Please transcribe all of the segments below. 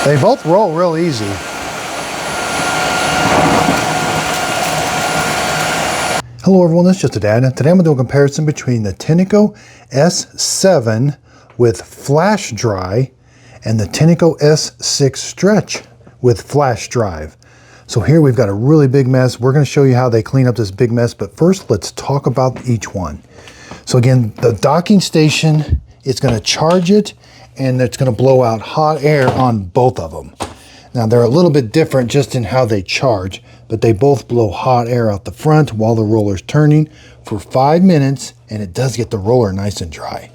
They both roll real easy. Hello everyone, this is Just a Dad. Today I'm going to do a comparison between the Tineco S7 with Flashdry and the Tineco S6 Stretch with Flashdry. So here we've got a really big mess. We're going to show you how they clean up this big mess, but first let's talk about each one. So again, the docking station, it's going to charge it and it's going to blow out hot air on both of them. Now they're a little bit different just in how they charge, but they both blow hot air out the front while the roller's turning for 5 minutes, and it does get the roller nice and dry.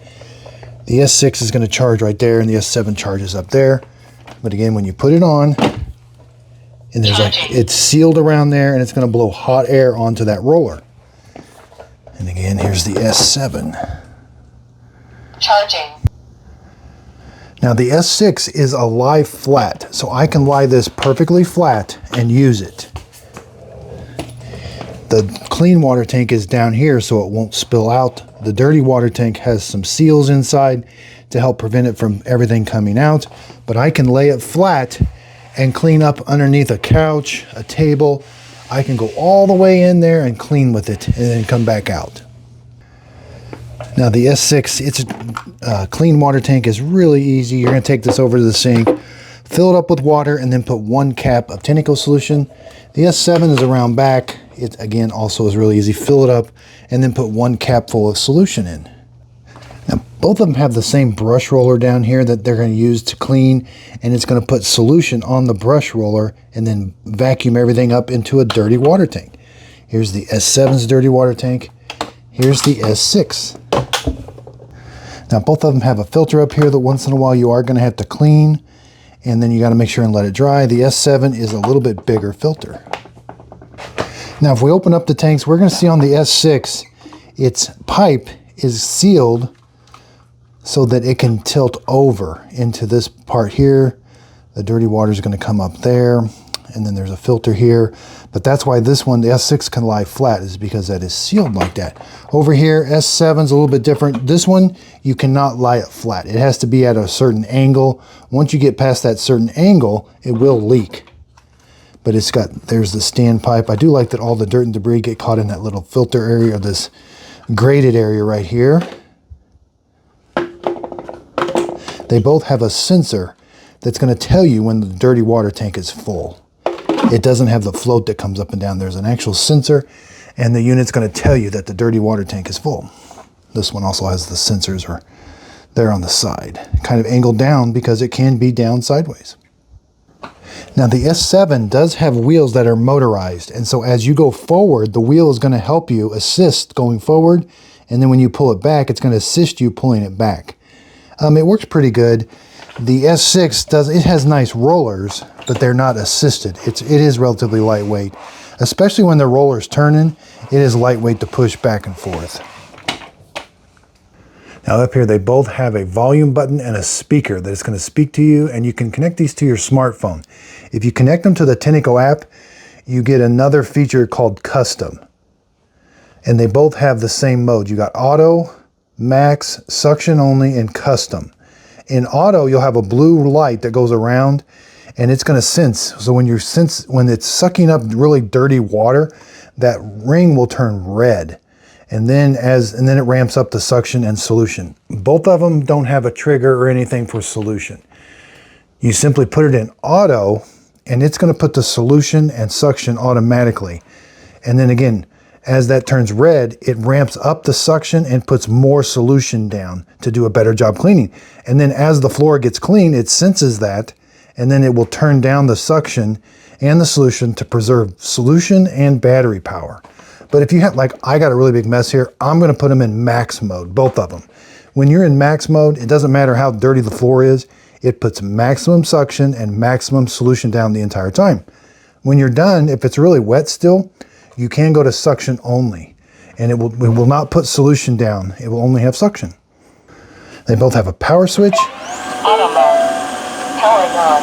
The S6 is going to charge right there, and the S7 charges up there. But again, when you put it on, and there's like, it's sealed around there, and it's going to blow hot air onto that roller. And again, here's the S7. Charging. Now the S6 is a lie flat, so I can lie this perfectly flat and use it. The clean water tank is down here so it won't spill out. The dirty water tank has some seals inside to help prevent it from everything coming out, but I can lay it flat and clean up underneath a couch, a table. I can go all the way in there and clean with it and then come back out. Now the S6, its clean water tank is really easy. You're going to take this over to the sink, fill it up with water, and then put 1 cap of Tineco solution. The S7 is around back. It again also is really easy. Fill it up and then put 1 cap full of solution in. Now both of them have the same brush roller down here that they're going to use to clean, and it's going to put solution on the brush roller and then vacuum everything up into a dirty water tank. Here's the S7's dirty water tank. Here's the S6. Now both of them have a filter up here that once in a while you are going to have to clean, and then you got to make sure and let it dry. The S7 is a little bit bigger filter. Now if we open up the tanks, we're going to see on the S6 its pipe is sealed so that it can tilt over into this part here. The dirty water is going to come up there, and then there's a filter here. But that's why this one, the S6, can lie flat, is because that is sealed like that. Over here, S7's a little bit different. This one, you cannot lie it flat. It has to be at a certain angle. Once you get past that certain angle, it will leak. But it's got, there's the standpipe. I do like that all the dirt and debris get caught in that little filter area, or this graded area right here. They both have a sensor that's going to tell you when the dirty water tank is full. It doesn't have the float that comes up and down. There's an actual sensor, and the unit's going to tell you that the dirty water tank is full. This one also has the sensors are there on the side, kind of angled down because it can be down sideways. Now the S7 does have wheels that are motorized, and so as you go forward, the wheel is going to help you assist going forward, and then when you pull it back, it's going to assist you pulling it back. It works pretty good. The S6 has nice rollers, but they're not assisted. It is relatively lightweight, especially when the roller's turning. It is lightweight to push back and forth. Now up here, they both have a volume button and a speaker that is going to speak to you, and you can connect these to your smartphone. If you connect them to the Tineco app, you get another feature called Custom. And they both have the same mode. You got Auto, Max, Suction Only, and Custom. In Auto, you'll have a blue light that goes around, and it's going to sense. So when it's sucking up really dirty water, that ring will turn red. And then it ramps up the suction and solution. Both of them don't have a trigger or anything for solution. You simply put it in Auto, and it's going to put the solution and suction automatically. And then again, as that turns red, it ramps up the suction and puts more solution down to do a better job cleaning. And then as the floor gets clean, it senses that, and then it will turn down the suction and the solution to preserve solution and battery power. But if you have, like I got a really big mess here, I'm going to put them in max mode, both of them. When you're in max mode, it doesn't matter how dirty the floor is, it puts maximum suction and maximum solution down the entire time. When you're done, if it's really wet still, you can go to suction only, and it will not put solution down. It will only have suction. They both have a power switch. Auto mode. Powering on.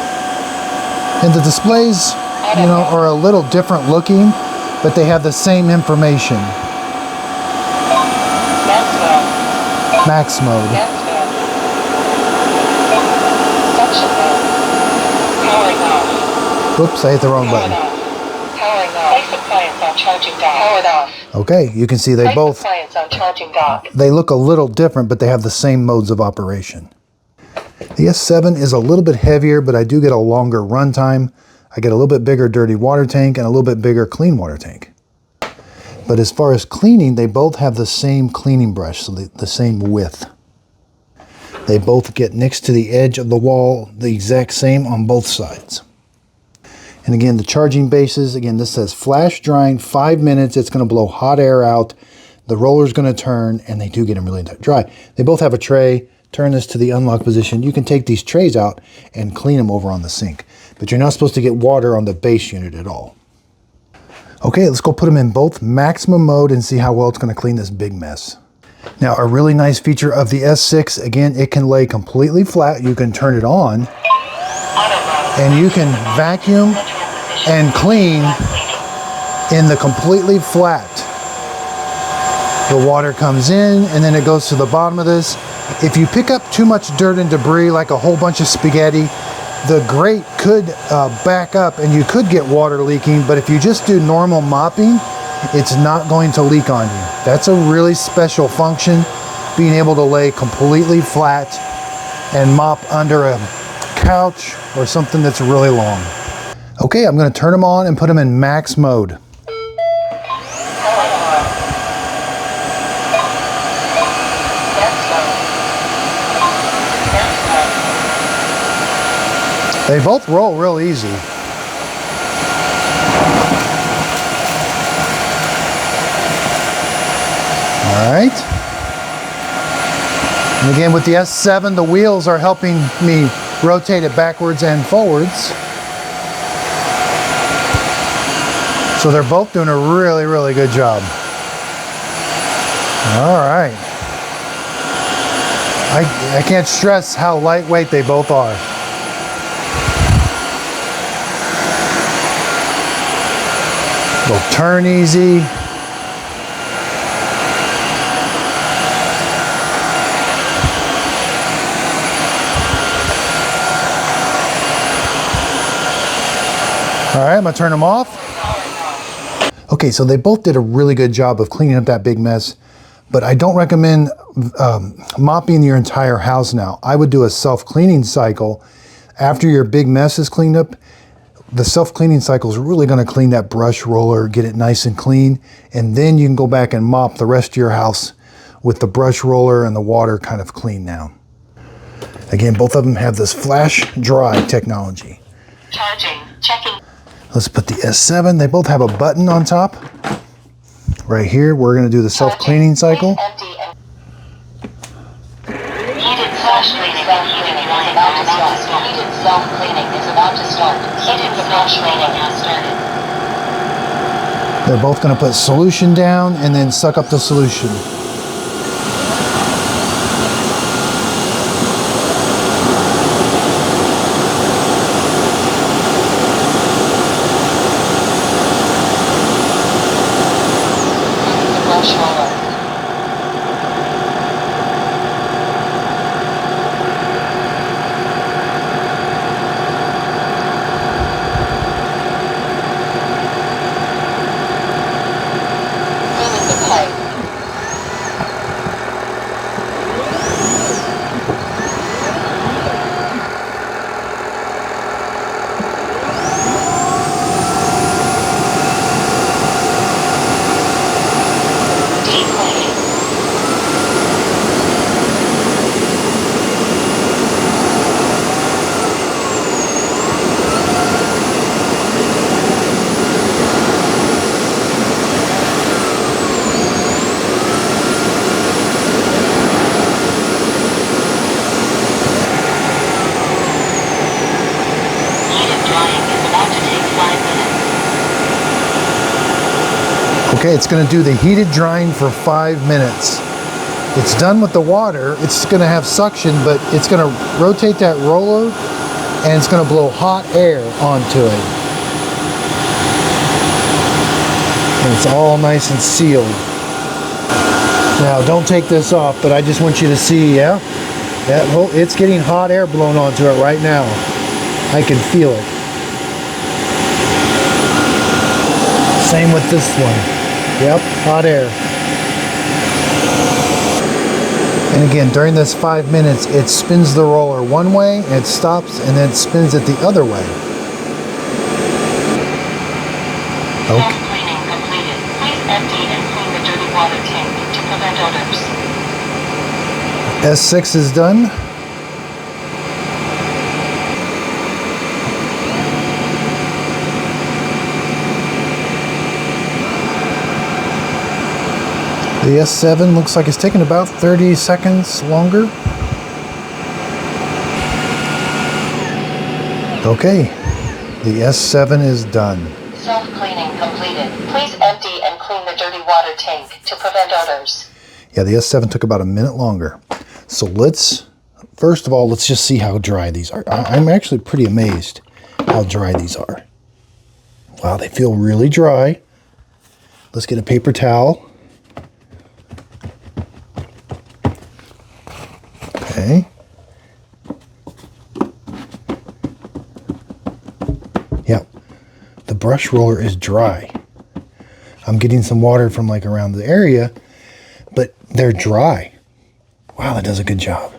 And the displays, are a little different looking, but they have the same information. Max mode. Suction mode. Whoops, I hit the wrong button. Powering off. Place appliance on charging dock. Powered off. Okay, you can see they Place both, appliance on charging dock. they look a little different, but they have the same modes of operation. The S7 is a little bit heavier, but I do get a longer run time. I get a little bit bigger dirty water tank and a little bit bigger clean water tank. But as far as cleaning, they both have the same cleaning brush, so the same width. They both get next to the edge of the wall, the exact same on both sides. And again, the charging bases, again, this says flash drying, 5 minutes. It's going to blow hot air out. The roller's going to turn, and they do get them really dry. They both have a tray. Turn this to the unlock position. You can take these trays out and clean them over on the sink. But you're not supposed to get water on the base unit at all. Okay, let's go put them in both maximum mode and see how well it's going to clean this big mess. Now, a really nice feature of the S6, again, it can lay completely flat. You can turn it on, and you can vacuum and clean in the completely flat. The water comes in, and then it goes to the bottom of this. If you pick up too much dirt and debris, like a whole bunch of spaghetti, the grate could back up and you could get water leaking, but if you just do normal mopping, it's not going to leak on you. That's a really special function, being able to lay completely flat and mop under a couch or something that's really long. Okay, I'm going to turn them on and put them in max mode. They both roll real easy. All right. And again, with the S7, the wheels are helping me rotate it backwards and forwards. So they're both doing a really, really good job. All right. I can't stress how lightweight they both are. They'll turn easy. All right, I'm gonna turn them off. Okay, so they both did a really good job of cleaning up that big mess, but I don't recommend mopping your entire house now. I would do a self-cleaning cycle. After your big mess is cleaned up, the self-cleaning cycle is really going to clean that brush roller, get it nice and clean, and then you can go back and mop the rest of your house with the brush roller and the water kind of clean now. Again, both of them have this flash dry technology. Charging. Checking. Let's put the S7. They both have a button on top. Right here, we're going to do the self-cleaning cycle. Heated self-cleaning is about to start. Heated self-cleaning is about to start. Heated self-cleaning has started. They're both going to put solution down and then suck up the solution. Brush roller. Cleaning the pipe. Deep cleaning. Heated drying is about to take 5 minutes. Okay, it's going to do the heated drying for 5 minutes. It's done with the water. It's going to have suction, but it's going to rotate that roller and it's going to blow hot air onto it. And it's all nice and sealed. Now, don't take this off, but I just want you to see, yeah? It's getting hot air blown onto it right now. I can feel it. Same with this one. Yep, hot air. And again, during this 5 minutes, it spins the roller one way, it stops, and then it spins it the other way. Okay. Cleaning completed. Please empty and clean the dirty water tank to prevent odors. S6 is done. The S7 looks like it's taking about 30 seconds longer. Okay, the S7 is done. Self-cleaning completed. Please empty and clean the dirty water tank to prevent odors. Yeah, the S7 took about a minute longer. So first of all, let's just see how dry these are. I'm actually pretty amazed how dry these are. Wow, they feel really dry. Let's get a paper towel. Okay. Yep. The brush roller is dry. I'm getting some water from like around the area, but they're dry. Wow, that does a good job.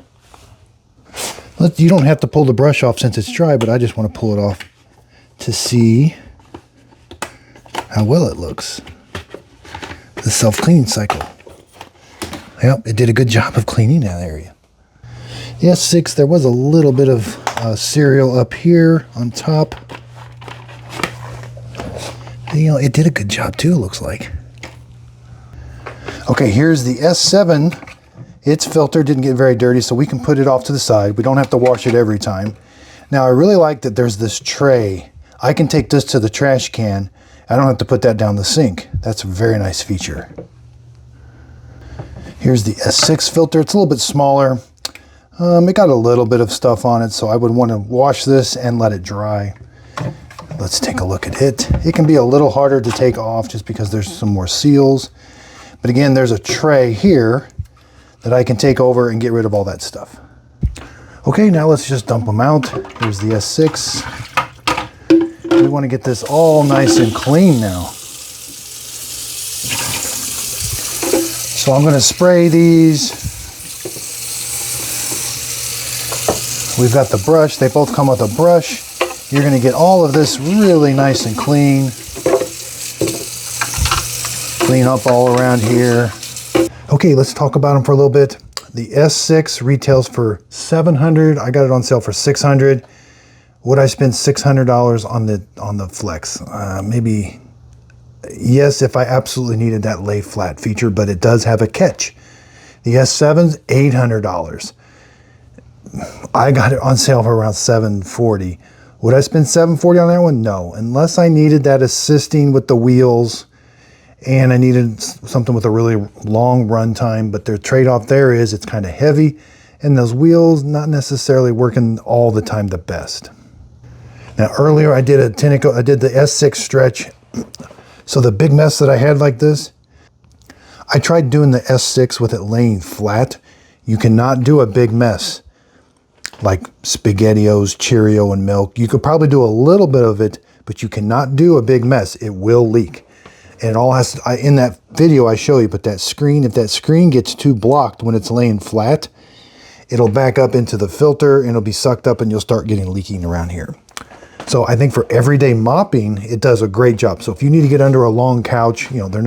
You don't have to pull the brush off since it's dry, but I just want to pull it off to see how well it looks. The self-cleaning cycle. Yep, it did a good job of cleaning that area. The S6, there was a little bit of cereal up here on top. You know, it did a good job too, it looks like. Okay, here's the S7. Its filter didn't get very dirty, so we can put it off to the side. We don't have to wash it every time. Now, I really like that there's this tray. I can take this to the trash can. I don't have to put that down the sink. That's a very nice feature. Here's the S6 filter. It's a little bit smaller. It got a little bit of stuff on it, so I would want to wash this and let it dry. Let's take a look at it. It can be a little harder to take off just because there's some more seals. But again, there's a tray here that I can take over and get rid of all that stuff. Okay, now let's just dump them out. Here's the S6. We want to get this all nice and clean now. So I'm going to spray these. We've got the brush. They both come with a brush. You're going to get all of this really nice and clean. Clean up all around here. Okay, let's talk about them for a little bit. The S6 retails for $700. I got it on sale for $600. Would I spend $600 on the Flex? Maybe yes, if I absolutely needed that lay flat feature, but it does have a catch. The S7's $800. I got it on sale for around $740. Would I spend $740 on that one? No, unless I needed that assisting with the wheels and I needed something with a really long run time. But the trade-off there is it's kind of heavy and those wheels not necessarily working all the time the best. Now earlier I did a Tineco, I did the S6 stretch. So the big mess that I had like this, I tried doing the S6 with it laying flat. You cannot do a big mess like SpaghettiOs, Cheerio, and milk. You could probably do a little bit of it, but you cannot do a big mess. It will leak. And it all has to, in that video I show you, but that screen, if that screen gets too blocked when it's laying flat, it'll back up into the filter and it'll be sucked up and you'll start getting leaking around here. So I think for everyday mopping, it does a great job. So if you need to get under a long couch, you know, there's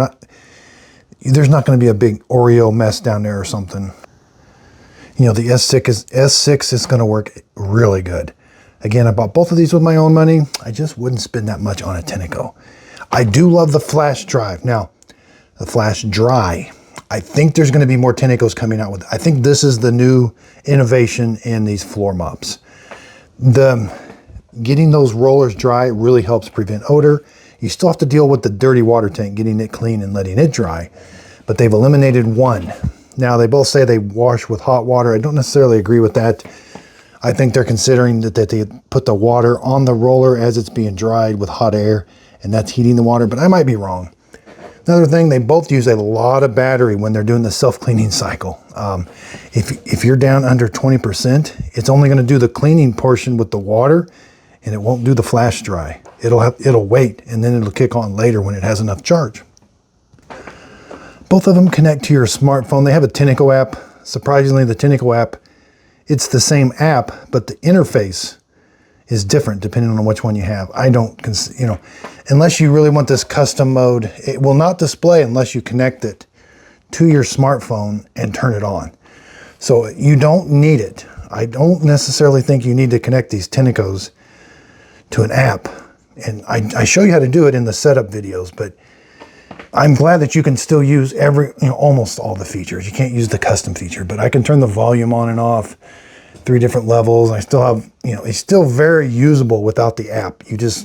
not going to be a big Oreo mess down there or something. You know, the S6 is going to work really good. Again, I bought both of these with my own money. I just wouldn't spend that much on a Tineco. I do love the Flashdry. Now, the Flashdry, I think there's going to be more Tinecos coming out with it. I think this is the new innovation in these floor mops. Getting those rollers dry really helps prevent odor. You still have to deal with the dirty water tank, getting it clean and letting it dry, but they've eliminated one. Now, they both say they wash with hot water. I don't necessarily agree with that. I think they're considering that they put the water on the roller as it's being dried with hot air, and that's heating the water, but I might be wrong. Another thing, they both use a lot of battery when they're doing the self-cleaning cycle. If you're down under 20%, it's only going to do the cleaning portion with the water, and it won't do the flash dry. It'll wait, and then it'll kick on later when it has enough charge. Both of them connect to your smartphone. They have a Tineco app. Surprisingly, the Tineco app, it's the same app, but the interface is different depending on which one you have. I don't, unless you really want this custom mode, it will not display unless you connect it to your smartphone and turn it on. So you don't need it. I don't necessarily think you need to connect these Tinecos to an app. And I show you how to do it in the setup videos, but I'm glad that you can still use almost all the features. You can't use the custom feature, but I can turn the volume on and off, 3 different levels. I still have, it's still very usable without the app. There's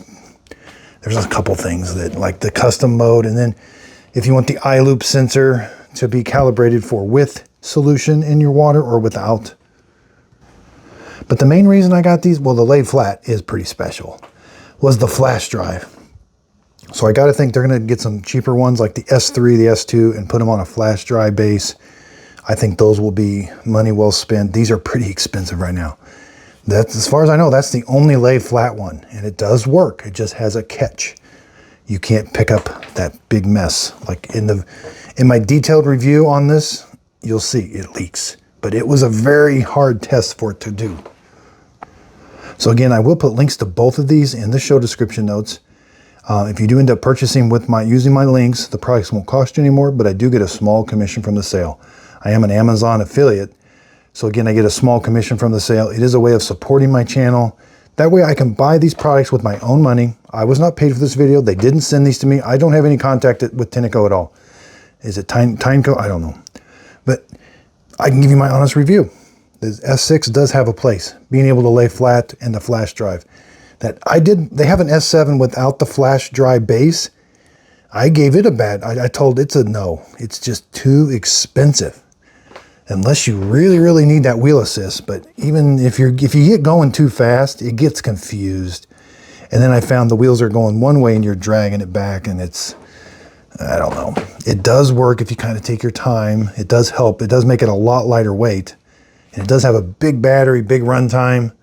a couple things that, like the custom mode, and then if you want the eye loop sensor to be calibrated for with solution in your water or without. But the main reason I got these, well, the laid flat is pretty special, was the flash drive. So I got to think they're going to get some cheaper ones like the S3, the S2, and put them on a flash drive base. I think those will be money well spent. These are pretty expensive right now. That's, as far as I know, that's the only laid flat one, and it does work. It just has a catch. You can't pick up that big mess. Like in my detailed review on this, you'll see it leaks. But it was a very hard test for it to do. So again, I will put links to both of these in the show description notes. If you do end up purchasing using my links, the products won't cost you anymore, but I do get a small commission from the sale. I am an Amazon affiliate, so again, I get a small commission from the sale. It is a way of supporting my channel. That way I can buy these products with my own money. I was not paid for this video. They didn't send these to me. I don't have any contact with Tineco at all. Is it Tineco? I don't know. But I can give you my honest review. The S6 does have a place, being able to lay flat and the flash drive. They have an S7 without the flash drive base. I gave it I told it's a no. It's just too expensive. Unless you really, really need that wheel assist. But even if you get going too fast, it gets confused. And then I found the wheels are going one way and you're dragging it back, and I don't know. It does work if you kind of take your time. It does help. It does make it a lot lighter weight. And it does have a big battery, big runtime.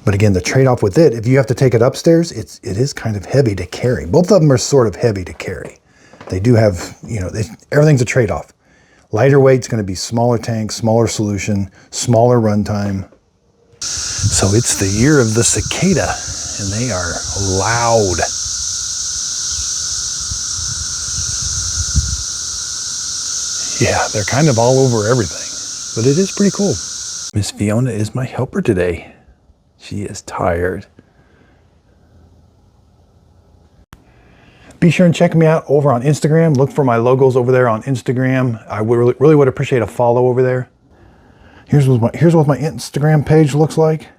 But again, the trade-off with it, if you have to take it upstairs, it is kind of heavy to carry. Both of them are sort of heavy to carry. They do have, everything's a trade-off. Lighter weight's going to be smaller tank, smaller solution, smaller runtime. So it's the year of the cicada, and they are loud. Yeah, they're kind of all over everything, but it is pretty cool. Miss Fiona is my helper today. She is tired. Be sure and check me out over on Instagram. Look for my logos over there on Instagram. I would really would appreciate a follow over there. Here's what my Instagram page looks like.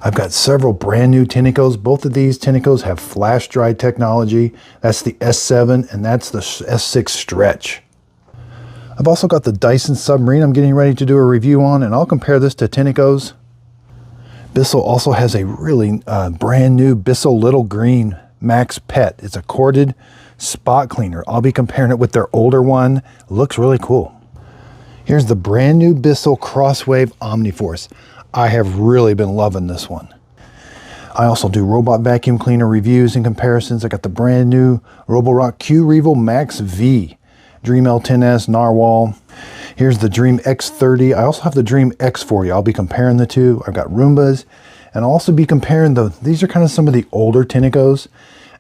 I've got several brand new Tinecos. Both of these Tinecos have flash dry technology. That's the S7 and that's the S6 stretch. I've also got the Dyson Submarine I'm getting ready to do a review on, and I'll compare this to Tineco's. Bissell also has a really brand new Bissell Little Green Max Pet. It's a corded spot cleaner. I'll be comparing it with their older one. It looks really cool. Here's the brand new Bissell Crosswave Omniforce. I have really been loving this one. I also do robot vacuum cleaner reviews and comparisons. I got the brand new Roborock Q-Revo Max V, Dream L10S, Narwhal. Here's the Dream X30. I also have the Dream X40. I'll be comparing the two. I've got Roombas, and I'll also be comparing these are kind of some of the older Tinecos,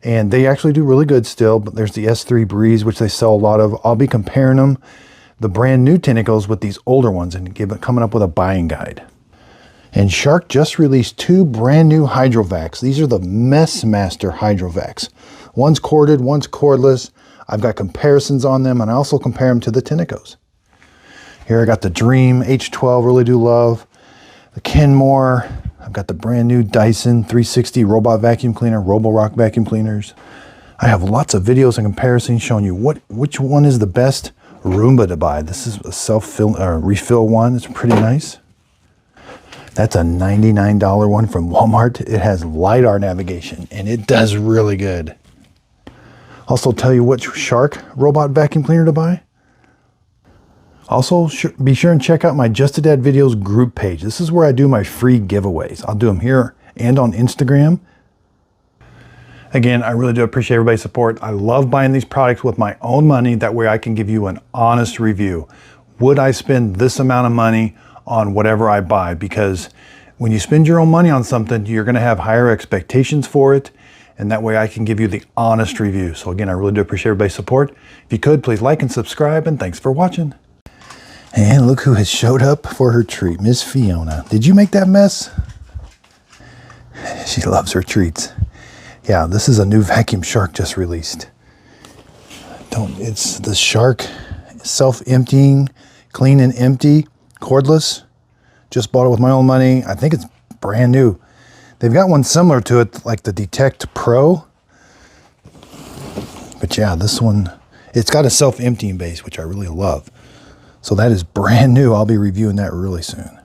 and they actually do really good still, but there's the S3 Breeze, which they sell a lot of. I'll be comparing them, the brand new Tinecos, with these older ones, and coming up with a buying guide. And Shark just released 2 brand new Hydrovacs. These are the Messmaster Hydrovacs. One's corded, one's cordless. I've got comparisons on them, and I also compare them to the Tinecos. Here I got the Dream H12, really do love. The Kenmore. I've got the brand new Dyson 360 Robot Vacuum Cleaner, Roborock Vacuum Cleaners. I have lots of videos and comparisons showing you which one is the best Roomba to buy. This is a refill one. It's pretty nice. That's a $99 one from Walmart. It has LiDAR navigation, and it does really good. Also tell you which Shark robot vacuum cleaner to buy. Also, be sure and check out my Just a Dad Videos group page. This is where I do my free giveaways. I'll do them here and on Instagram. Again, I really do appreciate everybody's support. I love buying these products with my own money. That way I can give you an honest review. Would I spend this amount of money on whatever I buy? Because when you spend your own money on something, you're going to have higher expectations for it. And that way I can give you the honest review. So again, I really do appreciate everybody's support. If you could, please like and subscribe, and thanks for watching. And look who has showed up for her treat, Miss Fiona. Did you make that mess? She loves her treats. Yeah, this is a new vacuum shark just released. It's the Shark self-emptying, clean and empty, cordless. Just bought it with my own money. I think it's brand new. They've got one similar to it, like the Detect Pro. But yeah, this one, it's got a self-emptying base, which I really love. So that is brand new. I'll be reviewing that really soon.